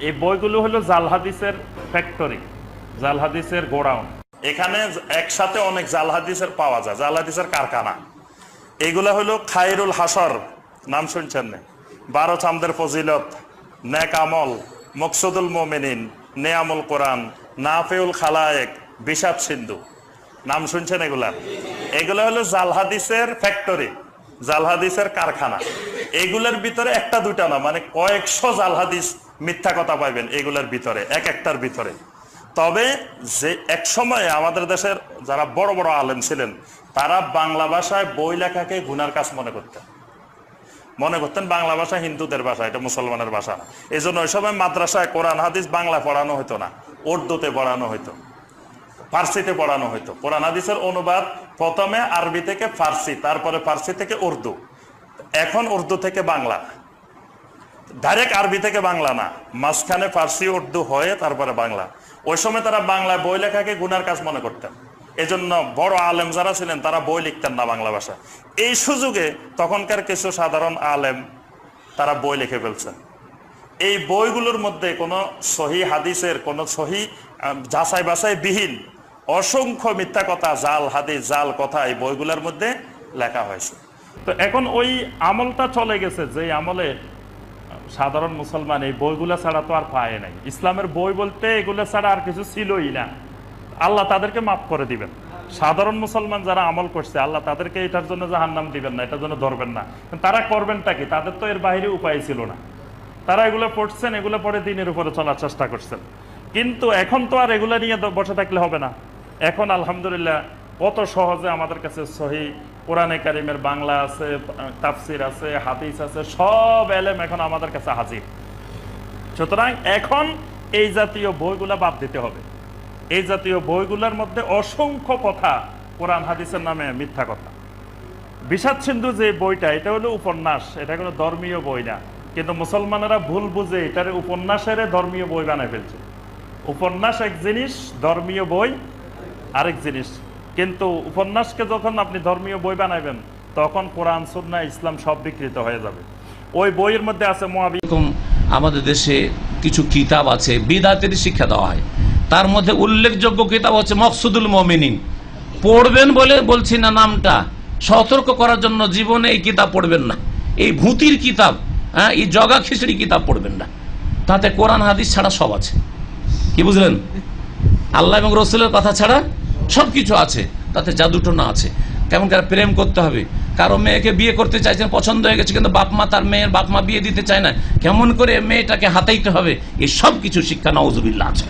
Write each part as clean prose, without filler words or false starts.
এই বইগুলো হলো জাল হাদিসের ফ্যাক্টরি, জাল হাদিসের গোডাউন। এখানে একসাথে অনেক জাল হাদিসের পাওয়া যায়, জাল হাদিসের কারখানা। এইগুলা হলো খায়রুল হাসর, নাম শুনছেন না? 12 চাঁদের ফজিলত, নেক আমল, মকসুদুল মোমিনিন, নেয়ামুল কোরআন, নাফিউল খালায়েক, বিষাদ সিন্ধু, নাম শুনছেন এগুলার? এগুলা হলো জাল হাদিসের ফ্যাক্টরি, জাল হাদিসের কারখানা। এগুলোর ভিতরে একটা দুইটা না, মানে কয়েকশো জাল হাদিস মিথ্যা কথা পাইবেন এগুলোর ভিতরে, এক একটার ভিতরে। তবে যে এক সময়ে আমাদের দেশের যারা বড় বড় আলেম ছিলেন, তারা বাংলা ভাষায় বই লেখাকে গুনার কাজ মনে করতেন বাংলা ভাষা হিন্দুদের ভাষা, এটা মুসলমানের ভাষা। এই জন্য ওই সময় মাদ্রাসায় কোরআন হাদিস বাংলা পড়ানো হতো না, উর্দুতে পড়ানো হতো, ফার্সিতে পড়ানো হতো। কোরআন হাদিসের অনুবাদ প্রথমে আরবি থেকে ফার্সি, তারপরে ফার্সি থেকে উর্দু, এখন উর্দু থেকে বাংলা, ডাইরেক্ট আরবি থেকে বাংলা না, মাঝখানে ফার্সি উর্দু হয়ে তারপরে বাংলা। ওই সময় তারা বাংলায় বই লেখাকে গুনার কাজ মনে করতেন। এজন্য বড় আলেম যারা ছিলেন তারা বই লিখতেন না বাংলা ভাষা। এই সুযোগে তখনকার কিছু সাধারণ আলেম তারা বই লিখে ফেলছেন। এই বইগুলোর মধ্যে কোনো সহি হাদিসের, কোনো সহি যাচাই বাছাই বিহীন অসংখ্য মিথ্যা কথা, জাল হাদিস, জাল কথা এই বইগুলোর মধ্যে লেখা হয়েছে। তো এখন ওই আমলটা চলে গেছে, যে আমলে সাধারণ মুসলমান এই বইগুলো ছাড়া তো আর পায় নাই। ইসলামের বই বলতে এগুলো ছাড়া আর কিছু ছিলই না। আল্লাহ তাদেরকে মাফ করে দিবেন। সাধারণ মুসলমান যারা আমল করছে, আল্লাহ তাদেরকে এটার জন্য জাহান্নাম দিবেন না, এটার জন্য ধরবেন না। তারা করবেনটা কি? তাদের তো এর বাইরে উপায় ছিল না। তারা এগুলো পড়ছেন, এগুলো পড়ে দিনের উপরে চলার চেষ্টা করছেন। কিন্তু এখন তো আর এগুলো নিয়ে বসে থাকলে হবে না। এখন আলহামদুলিল্লাহ কত সহজে আমাদের কাছে সহি কোরআনে কারিমের বাংলা আছে, তাফসির আছে, হাদিস আছে, সব এলেম এখন আমাদের কাছে হাজির। সুতরাং এখন এই জাতীয় বইগুলা বাদ দিতে হবে। এই জাতীয় বইগুলোর মধ্যে অসংখ্য কথা কোরআন হাদিসের নামে মিথ্যা কথা। বিষাদ সিন্ধু যে বইটা, এটা হলো উপন্যাস, এটা কোনো ধর্মীয় বই না। কিন্তু মুসলমানেরা ভুল বুঝে এটার উপন্যাসের ধর্মীয় বই বানায় ফেলছে। উপন্যাস এক জিনিস, ধর্মীয় বই আরেক জিনিস। কিন্তু উপন্যাসকে যখন আপনি ধর্মীয় বই বানাবেন, তখন কোরআন সুন্নাহ ইসলাম সব বিকৃত হয়ে যাবে। ওই বইয়ের মধ্যে আছে আমাদের দেশে কিছু কিতাব আছে বিদআতের শিক্ষা দেওয়া হয়। তার মধ্যে উল্লেখযোগ্য কিতাব হচ্ছে মকসুদুল মোমিনিন। পড়বেন বলে বলছি না, নামটা সতর্ক করার জন্য জীবনে এই কিতাব পড়বেন না। এই ভূতির কিতাব, এই জগা খিচড়ি কিতাব পড়বেন না। তাতে কোরআন হাদিস ছাড়া সব আছে। কি বুঝলেন? আল্লাহ এবং রসুলের কথা ছাড়া সবকিছু আছে। তাতে জাদুটোনা আছে। কেমন করে প্রেম করতে হবে, কারো মেয়েকে বিয়ে করতে চাইছেন, পছন্দ হয়ে গেছে, কিন্তু বাপমা তার মেয়ের বাপমা বিয়ে দিতে চায় না, কেমন করে মেয়েটাকে হাতাইতে হবে, এই সব কিছু শিক্ষা নাউজুবিল্লাহ আছে।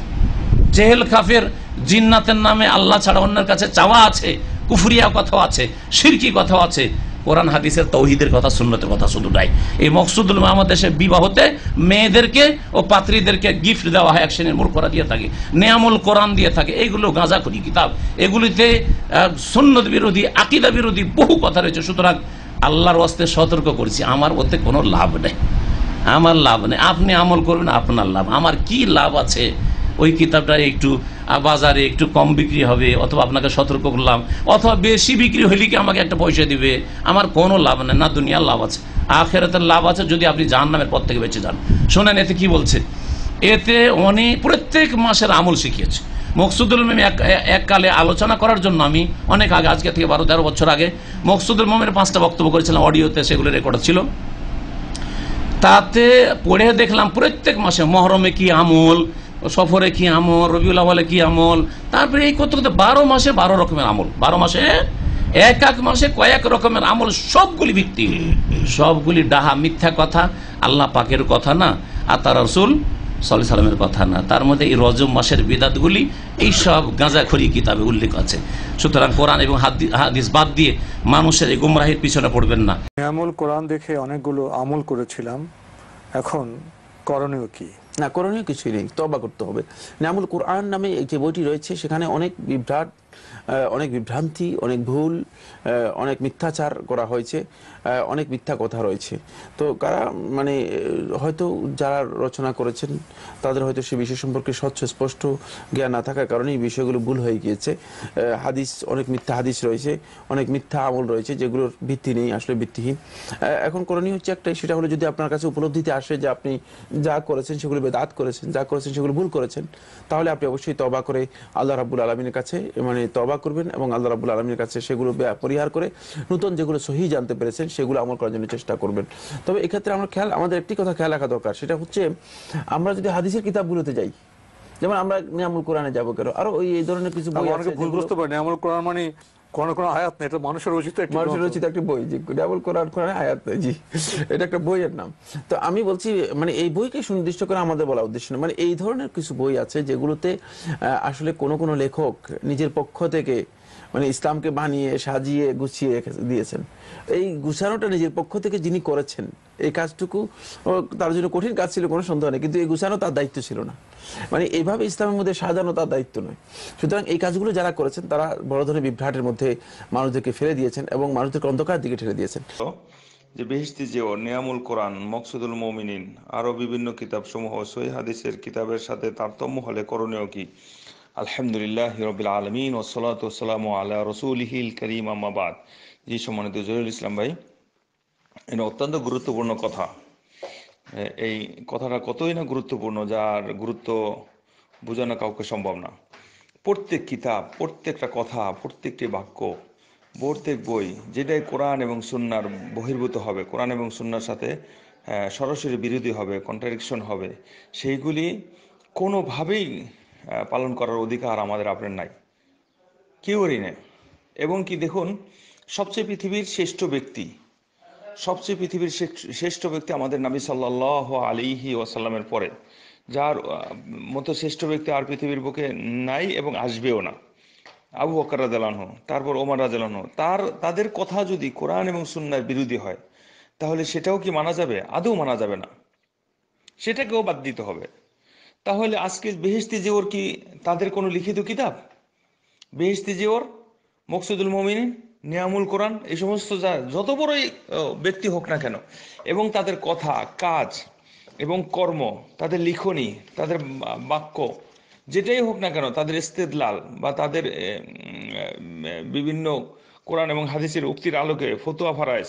জেহেল কাফের জিন্নাতের নামে আল্লাহ ছাড়া অন্যের কাছে চাওয়া আছে, কুফরিয়া কথাও আছে, শিরকি কথাও আছে। কোরআন হাদিসের তৌহিদের কথা, সুন্নতের কথা শুধুটাই। এই মকসুদুল আমাদের দেশে বিবাহতে মেয়েদেরকে ও পাত্রীদেরকে গিফট দেওয়া হয়, এক শ্রেণীর মূর্খরা দিয়ে থাকে, নেয়ামুল কোরআন দিয়ে থাকে। এইগুলো গাঁজাখুরি কিতাব, এগুলিতে সুন্নত বিরোধী, আকীদা বিরোধী বহু কথা রয়েছে। সুতরাং আল্লাহর ওয়াস্তে সতর্ক করেছি, আমার ওতে কোনো লাভ নেই, আমার লাভ নেই। আপনি আমল করবেন, আপনার লাভ। আমার কি লাভ আছে? ওই কিতাবটা একটু বাজারে একটু কম বিক্রি হবে, অথবা আপনাকে সতর্ক করলাম, অথবা বেশি বিক্রি হলে কি আমাকে একটা পয়সা দিবে, আমার কোনো লাভ নেই। না দুনিয়ার লাভ আছে, আখিরাতের লাভ আছে, যদি আপনি জাহান্নামের পথ থেকে বেঁচে যান। শোনেন এতে কি বলছে। এতে অনেক প্রত্যেক মাসের আমল শিখিয়েছে। মকসুদুল মোমিন এককালে আলোচনা করার জন্য আমি অনেক আগে, আজকে থেকে 12-13 বছর আগে মকসুদুল মোমিনের 5টা বক্তব্য করেছিলাম অডিওতে, সেগুলো রেকর্ড ছিল। তাতে পড়ে দেখলাম প্রত্যেক মাসে মহরমে কি আমল, সফরে কি আমল, রবিউল আউয়ালে কি আমল, তারপরে এই করতে করতে 12 মাসে 12 রকমের আমল, 12 মাসে এক এক মাসে কয়েক রকমের আমল, সবগুলি ভিত্তি, সবগুলি ডাহা, মিথ্যা কথা, আল্লাহ পাকের কথা না, আর তার রাসূল সাল্লাল্লাহু আলাইহি সাল্লামের কথা না। তার মধ্যে এই রজব মাসের বিদাতগুলি এই সব গাঁজাখড়ি কিতাবে উল্লেখ আছে। সুতরাং কোরআন এবং হাদিস বাদ দিয়ে মানুষের এই গুমরাহির পিছনে পড়বেন না। আমল কোরআন দেখে অনেকগুলো আমল করেছিলাম, এখন করণীয় কি? না, করণীয় কিছুই নেই, তওবা করতে হবে। নামুল কোরআন নামে যে বইটি রয়েছে সেখানে অনেক বিভ্রাট অনেক বিভ্রান্তি, অনেক ভুল, অনেক মিথ্যাচার করা হয়েছে, অনেক মিথ্যা কথা রয়েছে। তো কারা মানে হয়তো যারা রচনা করেছেন তাদের হয়তো সে বিষয় সম্পর্কে স্বচ্ছ স্পষ্ট জ্ঞান না থাকার কারণে এই বিষয়গুলো ভুল হয়ে গিয়েছে। হাদিস, অনেক মিথ্যা হাদিস রয়েছে, অনেক মিথ্যা আমল রয়েছে যেগুলোর ভিত্তি নেই, আসলে ভিত্তিহীন। এখন করণীয় হচ্ছে একটাই, সেটা হলো যদি আপনার কাছে উপলব্ধিতে আসে যে আপনি যা করেছেন সেগুলো বেদাত করেছেন, যা করেছেন সেগুলো ভুল করেছেন, তাহলে আপনি অবশ্যই তওবা করে আল্লাহ রাব্বুল আলামিনের কাছে মানে তওবা করবেন এবং আল্লাহ রাব্বুল আলামিনের কাছে সেগুলো পরিহার করে নতুন যেগুলো সহি জানতে পেরেছেন সেগুলো আমল করার জন্য চেষ্টা করবেন। তবে এক্ষেত্রে আমাদের একটি কথা খেয়াল রাখা দরকার, সেটা হচ্ছে আমরা যদি হাদিসের কিতাবগুলোতে যাই, যেমন আমরা নিয়ামুল কোরআনে যাবো কেন, আরো এই ধরনের কিছু বই আছে, ভুল বুঝতে পারেন নিয়ামুল কোরআন মানে কোন আয়াত না, এটা মানুষের রচিত একটি বই, জি নিয়ামুল কোরআন আয়াত, জি এটা একটা বইয়ের নাম। তো আমি বলছি মানে এই বইকে সুনির্দিষ্ট করে আমাদের বলা উদ্দেশ্য না, মানে এই ধরনের কিছু বই আছে যেগুলোতে আসলে কোনো লেখক নিজের পক্ষ থেকে মানে ইসলামকে বানিয়ে সাজিয়ে গুছিয়ে দিয়েছেন। এই গুছানোটা নিজের পক্ষ থেকে যিনি করেছেন, এই কাজটুকু তার জন্য কঠিন কাজ ছিল, কোনো সন্দেহ নেই, কিন্তু এই গুছানো তার দায়িত্ব ছিল না, মানে এইভাবে ইসলামের মধ্যে সাজানো তার দায়িত্ব নয়। সুতরাং এই কাজগুলো যারা করেছেন তারা বড় ধরনের বিভ্রাটের মধ্যে মানুষদেরকে ফেলে দিয়েছেন এবং মানুষদেরকে অন্ধকার দিকে ঠেলে দিয়েছেন। যে বেহেশতি জিও, নিয়ামুল কোরআন, মকসুদুল মুমিনিন, আরো বিভিন্ন কিতাব সমূহ সহিহ হাদিসের কিতাবের সাথে তারতম্য হলে করণীয় কি? আলহামদুলিল্লাহ রাব্বিল আলামিন ওয়াসসালাতু ওয়াসসালামু আলা রাসূলিহিল কারীম, আম্মা বাদ। জি সম্মানিত জহিরুল ইসলাম ভাই, এটা অত্যন্ত গুরুত্বপূর্ণ কথা। এই কথাটা কতই না গুরুত্বপূর্ণ, যার গুরুত্ব বোঝানো কাউকে সম্ভব না। প্রত্যেক কিতাব, প্রত্যেকটা কথা, প্রত্যেকটি বাক্য, প্রত্যেক বই যেটাই কোরআন এবং সুন্নাহর বহির্ভূত হবে, কোরআন এবং সুন্নাহর সাথে সরাসরি বিরোধী হবে, কন্ট্রাডিকশন হবে, সেইগুলি কোনোভাবেই পালন করার অধিকার আমাদের আপনার নাই, কেউরই নেই। এবং কি দেখুন, সবচেয়ে পৃথিবীর শ্রেষ্ঠ ব্যক্তি আমাদের নবী সাল্লাল্লাহু আলাইহি ওয়াসাল্লামের পরে, যার মতো শ্রেষ্ঠ ব্যক্তি আর পৃথিবীর বুকে নাই এবং আসবেও না, আবু বকর রাদিয়াল্লাহু আনহু, তারপর ওমর রাদিয়াল্লাহু আনহু। তাদের কথা যদি কোরআন এবং সুন্নাহর বিরোধী হয়, তাহলে সেটাও কি মানা যাবে? আদৌ মানা যাবে না, সেটাকেও বাদ দিতে হবে। তাহলে আজকে বেহেশতি জিওর কি তাদের কোনো লিখিত কিতাব? বেহেশতি জিওর, মকসুদুল মুমিনিন, নিয়ামুল কোরআন, এই সমস্ত যত বড়ই ব্যক্তি হোক না কেন, এবং তাদের কথা, কাজ এবং কর্ম, তাদের লিখনি, তাদের বাক্য, যেটাই হোক না কেন, তাদের ইস্তেদলাল বা তাদের বিভিন্ন কোরআন এবং হাদিসের উক্তির আলোকে ফতোয়া ফারাইজ,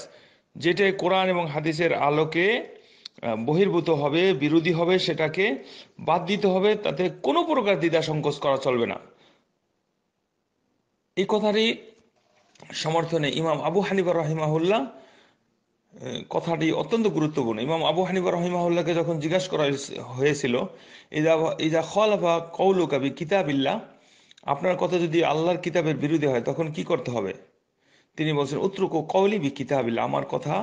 যেটাই কোরআন এবং হাদিসের আলোকে বহির্ভূত হবে, বিরোধী হবে, সেটাকে বাদ দিতে হবে, তাতে কোনো প্রকার দ্বিধা সংকোচ করা চলবে না। এই কথারই সমর্থনে ইমাম আবু হানিফা রাহিমাহুল্লাহ কথাটি অত্যন্ত গুরুত্বপূর্ণ। ইমাম আবু হানিফা রাহিমাহুল্লাহকে যখন জিজ্ঞাসা করা হয়েছিল, ইজা খালাফা কওলুকা বিকিতাবিল্লাহ, আপনার কথা যদি আল্লাহর কিতাবের বিরোধী হয় তখন কি করতে হবে? তিনি বলছেন, উতরুকু কওলি বিকিতাবিল্লাহ, আমার কথা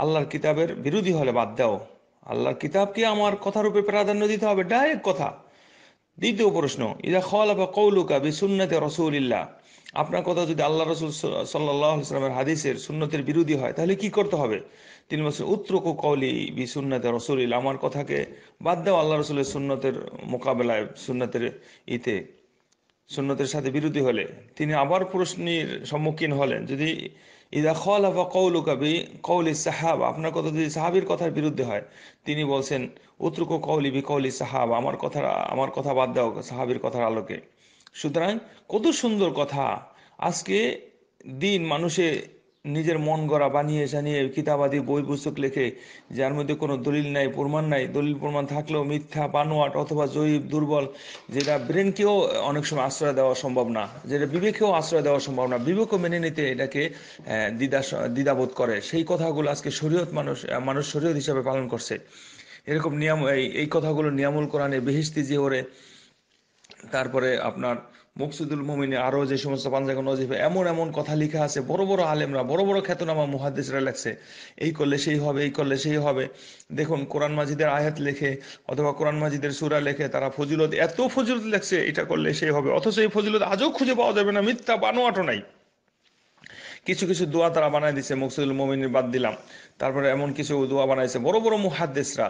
আল্লাহর কিতাবের বিরোধী হলে বাদ দাও। আল্লাহর কিতাবকে আমার কথার উপরে প্রাধান্য দিতে হবে, ডাইরেক্ট কথা। দ্বিতীয় প্রশ্ন, ইজা খালাফা কওলুকা বিসুন্নতি রাসূলিল্লাহ, আপনার কথা যদি আল্লাহ রাসূল সাল্লাল্লাহু আলাইহি ওয়াসাল্লামের হাদিসের সুন্নতের বিরোধী হয়, তাহলে কি করতে হবে? তিনি বলছেন, উতরুকু কওলি বিসুন্নতি রাসূলিল্লাহ, আমার কথাকে বাদ দাও আল্লাহ রাসূলের সুন্নতের মোকাবেলায়, সুন্নতের সাথে বিরোধী হলে। তিনি আবার প্রশ্নের সম্মুখীন হলেন, যদি ইদা খালাফা কওলুকা বিকওলি সাহাবা, আপনার কথা যদি সাহাবীর কথার বিরুদ্ধে হয়, তিনি বলছেন, উতরুকু কওলি বিকওলি সাহাবা, আমার কথা বাদ দাও সাহাবীর কথার আলোকে। সুতরাং কত সুন্দর কথা। আজকে দিন মানুষে নিজের মন গড়া বানিয়ে জানিয়ে কিতাবাদি বই পুস্তক লেখে, যার মধ্যে কোনো দলিল নাই, প্রমাণ নাই, দলিল প্রমাণ থাকলেও মিথ্যা, বানোয়াট অথবা জয়ীব, দুর্বল, যেটা ব্রেনকেও অনেক সময় আশ্রয় দেওয়া সম্ভব না, যেটা বিবেকেও আশ্রয় দেওয়া সম্ভব না, বিবেকও মেনে নিতে এটাকে দ্বিধাবোধ করে, সেই কথাগুলো আজকে শরীয়ত মানুষ শরীয়ত হিসাবে পালন করছে। এরকম নিয়ম, এই কথাগুলো নিয়ামুল কোরআনে, বেহেশতি জিওরে, তারপরে আপনার মকসুদুল মুমিনে, আরো যে সমস্ত পাঞ্জাব নজিফে এমন কথা লেখা আছে, বড় বড় আলেমরা, বড় বড় খ্যাতনামা মুহাদ্দিসরা লেখছে, এই করলে সেই হবে, এই করলে সেই হবে। দেখুন, কোরআন মাজিদের আয়াত লেখে অথবা কোরআন মাজিদের সূরা লেখে, তারা ফজিলত, এত ফজিলত লেখছে, এটা করলে সেই হবে, অথচ এই ফজিলত আজও খুঁজে পাওয়া যাবে না, মিথ্যা, বানোয়াটও নাই। কিছু দোয়া তারা বানায় দিচ্ছে, মকসুদুল মুমিনের বাদ দিলাম, তারপরে এমন কিছু দোয়া বানাইছে বড় বড় মুহাদ্দিসরা,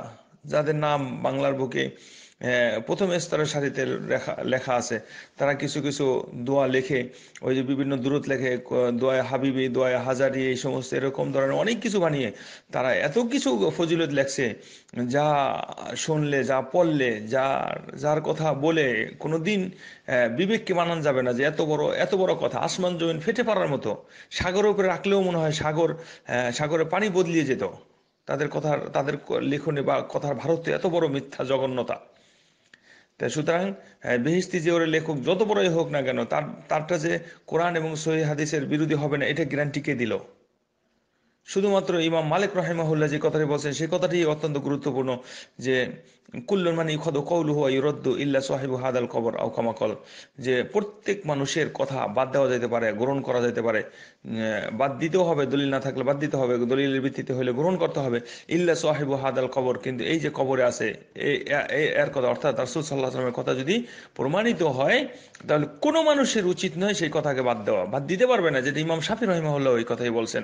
যাদের নাম বাংলার বুকে প্রথম স্তরের সারিতে লেখা আছে, তারা কিছু কিছু দোয়া লেখে, ওই যে বিভিন্ন দূরত লেখে, দোয়ায় হাবিবি, দোয়ায় হাজারি, এই সমস্ত এরকম ধরনের অনেক কিছু বানিয়ে তারা এত কিছু ফজিলত লেখছে, যা শুনলে, যা পড়লে, যার কথা বলে কোনোদিন বিবেককে মানান যাবে না যে এত বড় কথা, আসমান জমিন ফেটে পড়ার মতো, সাগরের উপরে রাখলেও মনে হয় সাগরে পানি বদলিয়ে যেত তাদের লেখনে বা কথার ভারতে, এত বড় মিথ্যা জঘন্যতা। তাই সুতরাং বেহেশতি যে ওরা লেখক যত বড়ই হোক না কেন, তারটা যে কোরআন এবং সহিহ হাদিসের বিরোধী হবে না, এটা গ্যারান্টি কে দিল? শুধুমাত্র ইমাম মালিক রাহিমাহুল্লাহ যে কথাটি বলছেন, সেই কথাটি অত্যন্ত গুরুত্বপূর্ণ, যে কুল্লুন মানে ইখদু কওলুহু ওয়া ইউরাদ্দু ইল্লা সাহিবু হাদাল কবর আও কামা ক্বাল, যে প্রত্যেক মানুষের কথা বাদ দেওয়া যেতে পারে, গ্রহণ করা যেতে পারে, বাদ দিতেও হবে, দলিল না থাকলে বাদ দিতে হবে, দলিলের ভিত্তিতে হলে গ্রহণ করতে হবে, ইল্লা সাহিবু হাদাল কবর, কিন্তু এই যে কবরে আছে এর কথা, অর্থাৎ রাসূল সাল্লাল্লাহু আলাইহি ওয়াসাল্লামের কথা যদি প্রমাণিত হয়, তাহলে কোনো মানুষের উচিত নয় সেই কথাকে বাদ দিতে পারবে না। যেটা ইমাম শাফি রাহিমাহুল্লাহ ওই কথাই বলছেন,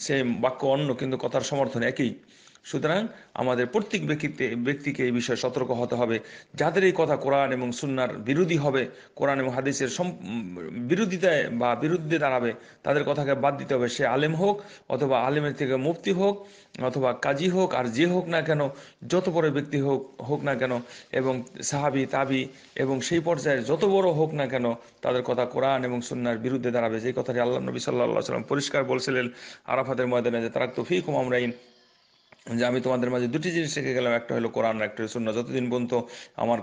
সে বাক্য অন্য কিন্তু কথার সমর্থন একই। সুতরাং আমাদের প্রত্যেক ব্যক্তিকে এই বিষয়ে সতর্ক হতে হবে, যাদের এই কথা কোরআন এবং সুন্নাহর বিরোধী হবে, কোরআন এবং হাদিসের বিরোধিতায় বা বিরুদ্ধে দাঁড়াবে, তাদের কথাকে বাদ দিতে হবে। সে আলেম হোক, অথবা আলেমের থেকে মুফতি হোক, অথবা কাজী হোক, আর যে হোক না কেন, যত বড় ব্যক্তি হোক না কেন, এবং সাহাবি তাবি এবং সেই পর্যায়ে যত বড় হোক না কেন, তাদের কথা কোরআন এবং সুন্নাহর বিরুদ্ধে দাঁড়াবে। যে কথাটি আল্লাহ নবী সাল্লাল্লাহু আলাইহি ওয়াসাল্লাম পরিষ্কার বলছিলেন আরাফাতের ময়দানে, যে তারাকতু ফীকুম আমরাইন, যে আমি তোমাদের মাঝে দুটি জিনিস রেখে গেলাম, একটা হলো কোরআন, একটা হলো সুন্নাহ। যতদিন পর্যন্ত আমার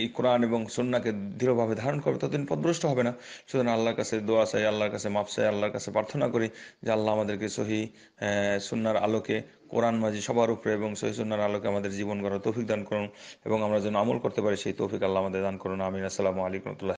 এই কোরআন এবং সুন্নাহকে দৃঢ়ভাবে ধারণ করবে, ততদিন পথভ্রষ্ট হবে না। সুতরাং আল্লাহর কাছে দোয়া চাই, আল্লাহর কাছে মাপ চাই, আল্লাহর কাছে প্রার্থনা করি যে আল্লাহ আমাদেরকে সহি সুন্নাহর আলোকে, কোরআন মাঝি সবার উপরে এবং সহি সুন্নাহর আলোকে আমাদের জীবন গড়ার তৌফিক দান করুন, এবং আমরা যেন আমল করতে পারি সেই তৌফিক আল্লাহ আমাদের দান করুন। আমিন। আসসালামু আলাইকুম ওয়া রাহমাতুল্লাহ।